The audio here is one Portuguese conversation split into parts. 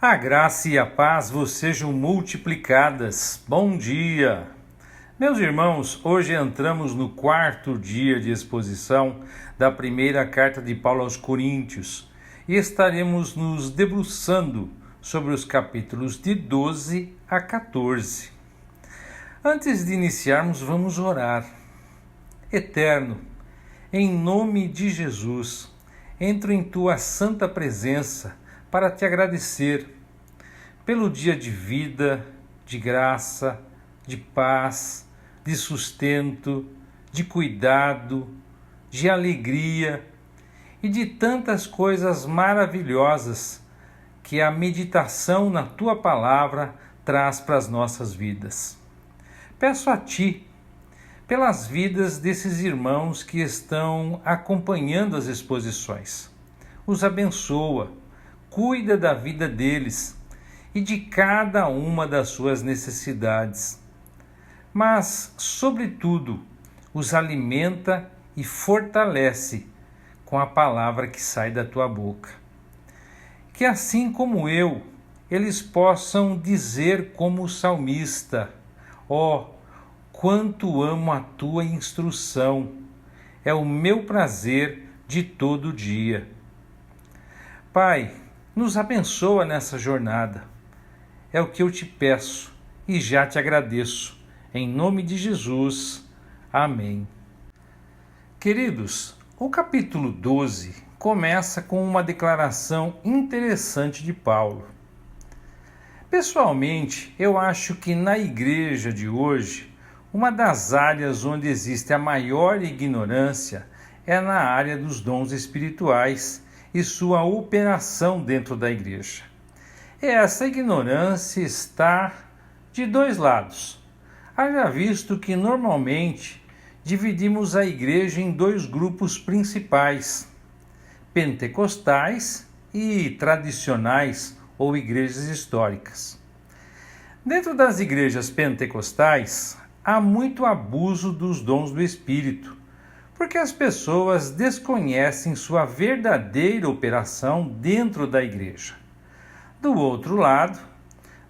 A graça e a paz vos sejam multiplicadas. Bom dia! Meus irmãos, hoje entramos no quarto dia de exposição da primeira carta de Paulo aos Coríntios e estaremos nos debruçando sobre os capítulos de 12 a 14. Antes de iniciarmos, vamos orar. Eterno, em nome de Jesus, entro em tua santa presença para te agradecer pelo dia de vida, de graça, de paz, de sustento, de cuidado, de alegria e de tantas coisas maravilhosas que a meditação na tua palavra traz para as nossas vidas. Peço a ti, pelas vidas desses irmãos que estão acompanhando as exposições. Os abençoa, cuida da vida deles e de cada uma das suas necessidades. Mas, sobretudo, os alimenta e fortalece com a palavra que sai da tua boca. Que assim como eu, eles possam dizer como o salmista: ó, quanto amo a tua instrução, é o meu prazer de todo dia. Pai, nos abençoa nessa jornada. É o que eu te peço e já te agradeço. Em nome de Jesus. Amém. Queridos, o capítulo 12 começa com uma declaração interessante de Paulo. Pessoalmente, eu acho que na igreja de hoje, uma das áreas onde existe a maior ignorância é na área dos dons espirituais e sua operação dentro da igreja. Essa ignorância está de dois lados. Haja visto que normalmente dividimos a igreja em dois grupos principais: pentecostais e tradicionais ou igrejas históricas. Dentro das igrejas pentecostais, há muito abuso dos dons do Espírito, porque as pessoas desconhecem sua verdadeira operação dentro da igreja. Do outro lado,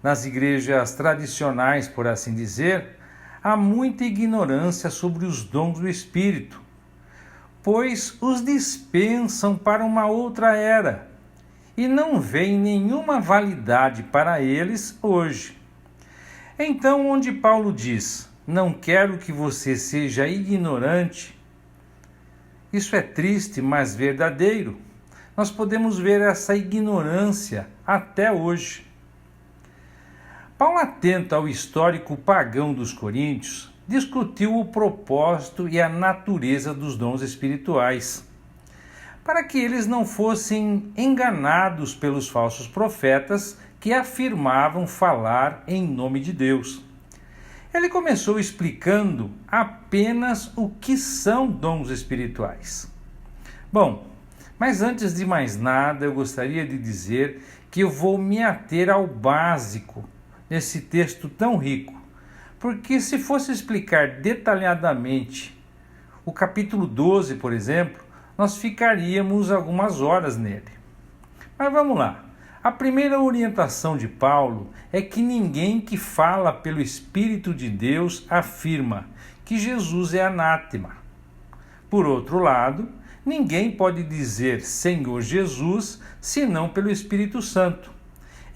nas igrejas tradicionais, por assim dizer, há muita ignorância sobre os dons do Espírito, pois os dispensam para uma outra era e não veem nenhuma validade para eles hoje. Então, onde Paulo diz: não quero que você seja ignorante, isso é triste, mas verdadeiro. Nós podemos ver essa ignorância até hoje. Paulo, atento ao histórico pagão dos coríntios, discutiu o propósito e a natureza dos dons espirituais, para que eles não fossem enganados pelos falsos profetas que afirmavam falar em nome de Deus. Ele começou explicando apenas o que são dons espirituais. Bom, mas antes de mais nada, eu gostaria de dizer que eu vou me ater ao básico nesse texto tão rico, porque se fosse explicar detalhadamente o capítulo 12, por exemplo, nós ficaríamos algumas horas nele. Mas vamos lá. A primeira orientação de Paulo é que ninguém que fala pelo Espírito de Deus afirma que Jesus é anátema. Por outro lado, ninguém pode dizer Senhor Jesus senão pelo Espírito Santo.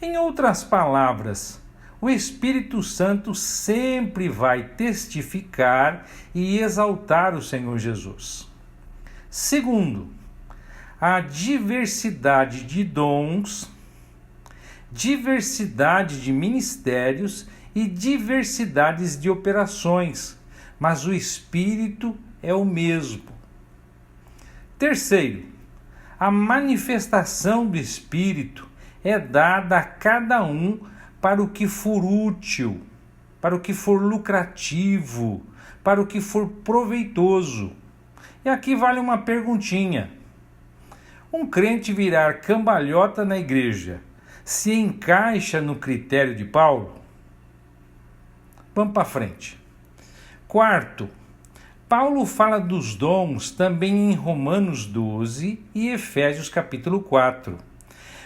Em outras palavras, o Espírito Santo sempre vai testificar e exaltar o Senhor Jesus. Segundo, a diversidade de dons, diversidade de ministérios e diversidades de operações, mas o Espírito é o mesmo. Terceiro, a manifestação do Espírito é dada a cada um para o que for útil, para o que for lucrativo, para o que for proveitoso. E aqui vale uma perguntinha. Um crente virar cambalhota na igreja se encaixa no critério de Paulo? Vamos para frente. Quarto, Paulo fala dos dons também em Romanos 12 e Efésios capítulo 4.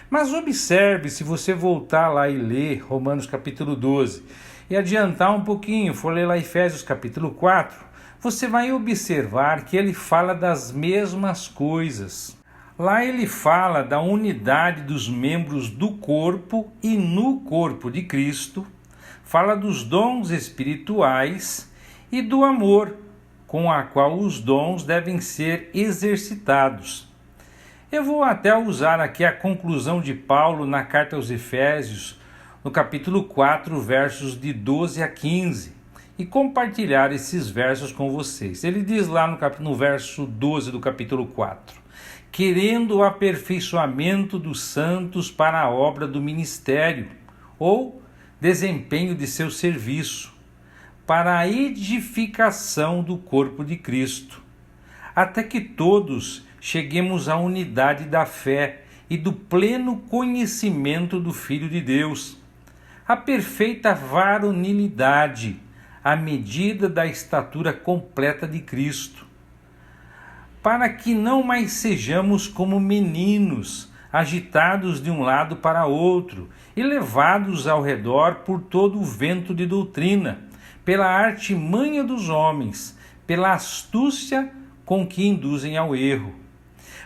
Mas observe, se você voltar lá e ler Romanos capítulo 12 e adiantar um pouquinho, for ler lá Efésios capítulo 4, você vai observar que ele fala das mesmas coisas. Lá ele fala da unidade dos membros do corpo e no corpo de Cristo, fala dos dons espirituais e do amor, com a qual os dons devem ser exercitados. Eu vou até usar aqui a conclusão de Paulo na carta aos Efésios, no capítulo 4, versos de 12 a 15, e compartilhar esses versos com vocês. Ele diz lá no verso 12 do capítulo 4, querendo o aperfeiçoamento dos santos para a obra do ministério, ou desempenho de seu serviço, para a edificação do corpo de Cristo, até que todos cheguemos à unidade da fé e do pleno conhecimento do Filho de Deus, a perfeita varonilidade, à medida da estatura completa de Cristo, para que não mais sejamos como meninos, agitados de um lado para outro e levados ao redor por todo o vento de doutrina, pela artimanha dos homens, pela astúcia com que induzem ao erro.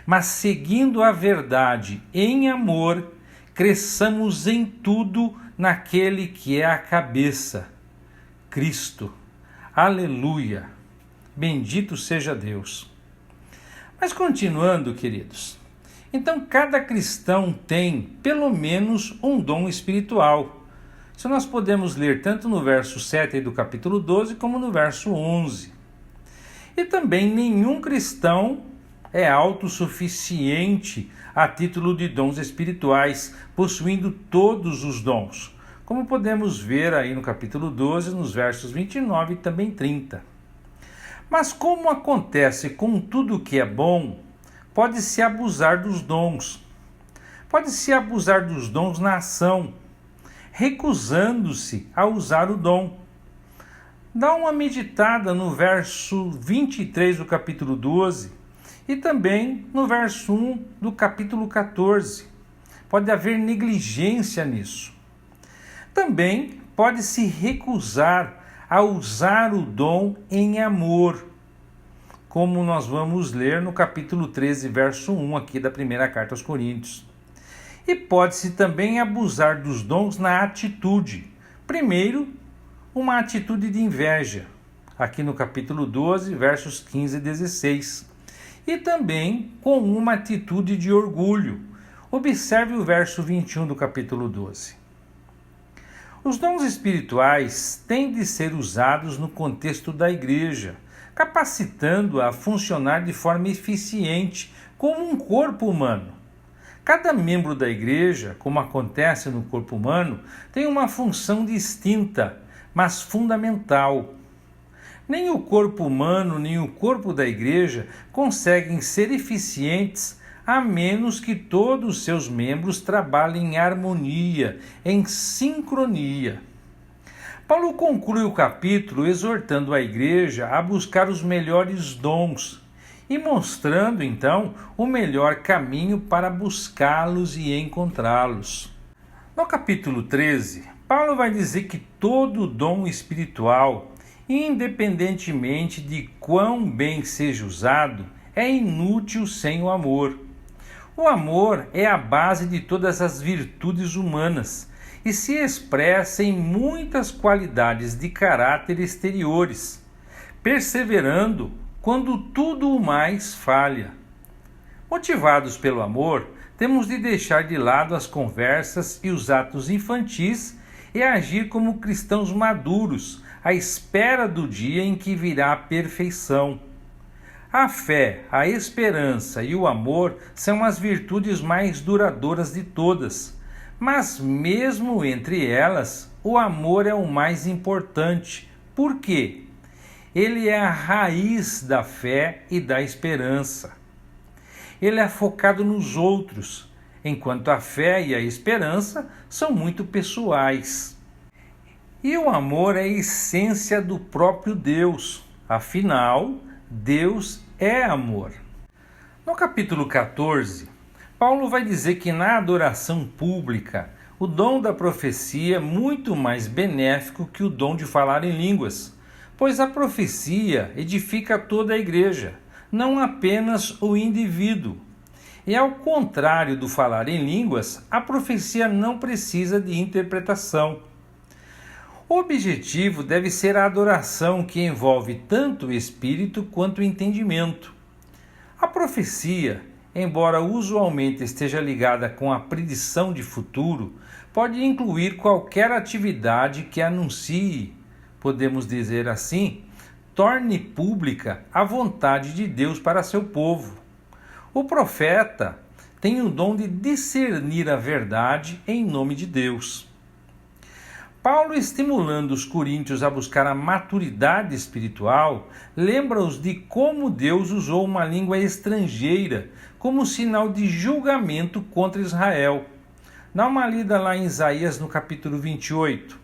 Mas seguindo a verdade em amor, cresçamos em tudo naquele que é a cabeça, Cristo. Aleluia! Bendito seja Deus. Mas continuando, queridos, então cada cristão tem pelo menos um dom espiritual. Isso nós podemos ler tanto no verso 7 do capítulo 12 como no verso 11. E também nenhum cristão é autossuficiente a título de dons espirituais, possuindo todos os dons, como podemos ver aí no capítulo 12, nos versos 29 e também 30. Mas como acontece com tudo que é bom, pode-se abusar dos dons. Pode-se abusar dos dons na ação, recusando-se a usar o dom. Dá uma meditada no verso 23 do capítulo 12 e também no verso 1 do capítulo 14. Pode haver negligência nisso. Também pode-se recusar a usar o dom em amor, como nós vamos ler no capítulo 13, verso 1 aqui da primeira carta aos Coríntios. E pode-se também abusar dos dons na atitude. Primeiro, uma atitude de inveja, aqui no capítulo 12, versos 15 e 16. E também com uma atitude de orgulho. Observe o verso 21 do capítulo 12. Os dons espirituais têm de ser usados no contexto da igreja, capacitando-a a funcionar de forma eficiente como um corpo humano. Cada membro da igreja, como acontece no corpo humano, tem uma função distinta, mas fundamental. Nem o corpo humano, nem o corpo da igreja conseguem ser eficientes a menos que todos os seus membros trabalhem em harmonia, em sincronia. Paulo conclui o capítulo exortando a igreja a buscar os melhores dons e mostrando, então, o melhor caminho para buscá-los e encontrá-los. No capítulo 13, Paulo vai dizer que todo dom espiritual, independentemente de quão bem seja usado, é inútil sem o amor. O amor é a base de todas as virtudes humanas e se expressa em muitas qualidades de caráter exteriores, perseverando quando tudo o mais falha. Motivados pelo amor, temos de deixar de lado as conversas e os atos infantis e agir como cristãos maduros, à espera do dia em que virá a perfeição. A fé, a esperança e o amor são as virtudes mais duradouras de todas, mas mesmo entre elas, o amor é o mais importante. Por quê? Ele é a raiz da fé e da esperança. Ele é focado nos outros, enquanto a fé e a esperança são muito pessoais. E o amor é a essência do próprio Deus. Afinal, Deus é amor. No capítulo 14, Paulo vai dizer que na adoração pública, o dom da profecia é muito mais benéfico que o dom de falar em línguas, pois a profecia edifica toda a igreja, não apenas o indivíduo. E ao contrário do falar em línguas, a profecia não precisa de interpretação. O objetivo deve ser a adoração que envolve tanto o espírito quanto o entendimento. A profecia, embora usualmente esteja ligada com a predição de futuro, pode incluir qualquer atividade que anuncie, podemos dizer assim, torne pública a vontade de Deus para seu povo. O profeta tem o dom de discernir a verdade em nome de Deus. Paulo, estimulando os coríntios a buscar a maturidade espiritual, lembra-os de como Deus usou uma língua estrangeira como sinal de julgamento contra Israel. Dá uma lida lá em Isaías no capítulo 28.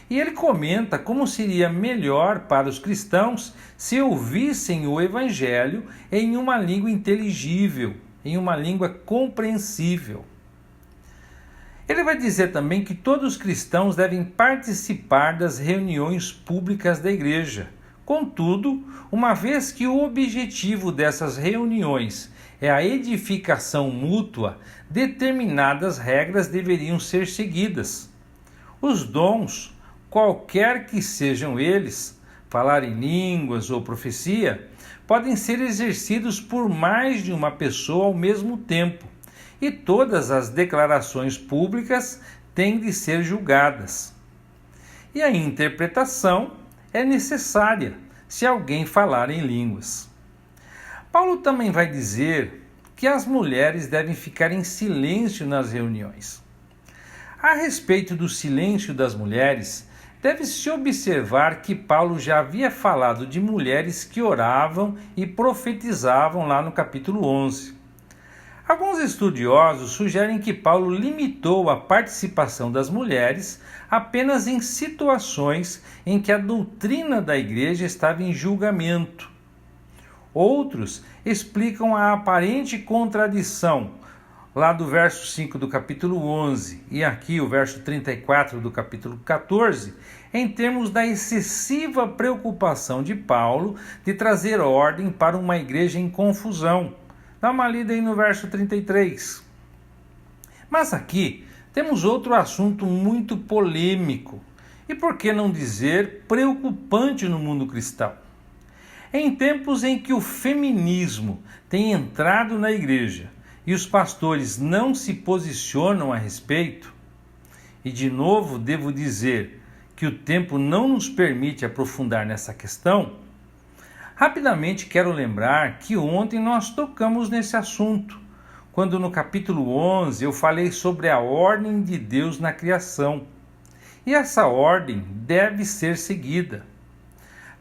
E ele comenta como seria melhor para os cristãos se ouvissem o Evangelho em uma língua inteligível, em uma língua compreensível. Ele vai dizer também que todos os cristãos devem participar das reuniões públicas da igreja. Contudo, uma vez que o objetivo dessas reuniões é a edificação mútua, determinadas regras deveriam ser seguidas. Os dons, qualquer que sejam eles, falar em línguas ou profecia, podem ser exercidos por mais de uma pessoa ao mesmo tempo, e todas as declarações públicas têm de ser julgadas. E a interpretação é necessária se alguém falar em línguas. Paulo também vai dizer que as mulheres devem ficar em silêncio nas reuniões. A respeito do silêncio das mulheres, deve-se observar que Paulo já havia falado de mulheres que oravam e profetizavam lá no capítulo 11. Alguns estudiosos sugerem que Paulo limitou a participação das mulheres apenas em situações em que a doutrina da igreja estava em julgamento. Outros explicam a aparente contradição lá do verso 5 do capítulo 11 e aqui o verso 34 do capítulo 14, em termos da excessiva preocupação de Paulo de trazer ordem para uma igreja em confusão. Dá uma lida aí no verso 33. Mas aqui temos outro assunto muito polêmico e, por que não dizer, preocupante no mundo cristão. Em tempos em que o feminismo tem entrado na igreja e os pastores não se posicionam a respeito, e de novo devo dizer que o tempo não nos permite aprofundar nessa questão, rapidamente quero lembrar que ontem nós tocamos nesse assunto, quando no capítulo 11 eu falei sobre a ordem de Deus na criação, e essa ordem deve ser seguida.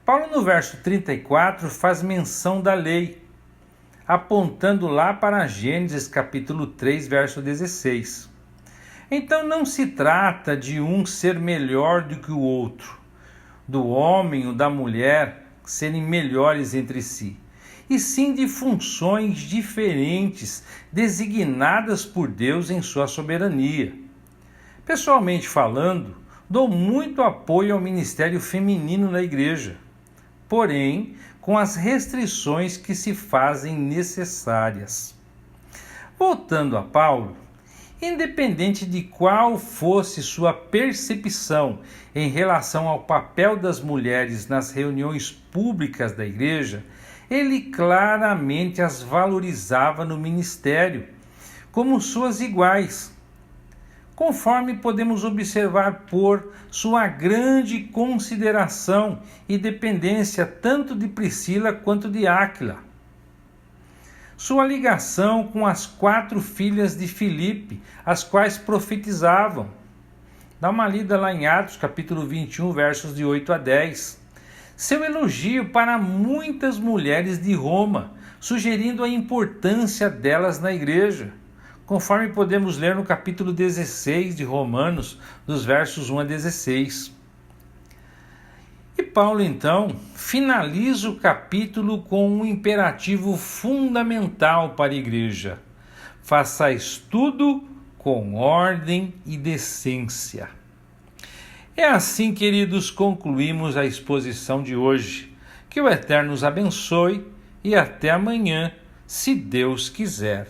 Paulo no verso 34 faz menção da lei, apontando lá para Gênesis capítulo 3, verso 16. Então não se trata de um ser melhor do que o outro, do homem ou da mulher serem melhores entre si, e sim de funções diferentes designadas por Deus em sua soberania. Pessoalmente falando, dou muito apoio ao ministério feminino na igreja, porém com as restrições que se fazem necessárias. Voltando a Paulo, independente de qual fosse sua percepção em relação ao papel das mulheres nas reuniões públicas da igreja, ele claramente as valorizava no ministério, como suas iguais, conforme podemos observar por sua grande consideração e dependência tanto de Priscila quanto de Áquila. Sua ligação com as 4 filhas de Filipe, as quais profetizavam. Dá uma lida lá em Atos, capítulo 21, versos de 8 a 10. Seu elogio para muitas mulheres de Roma, sugerindo a importância delas na igreja, conforme podemos ler no capítulo 16 de Romanos, dos versos 1 a 16. E Paulo, então, finaliza o capítulo com um imperativo fundamental para a igreja. façais tudo com ordem e decência. É assim, queridos, concluímos a exposição de hoje. Que o Eterno os abençoe e até amanhã, se Deus quiser.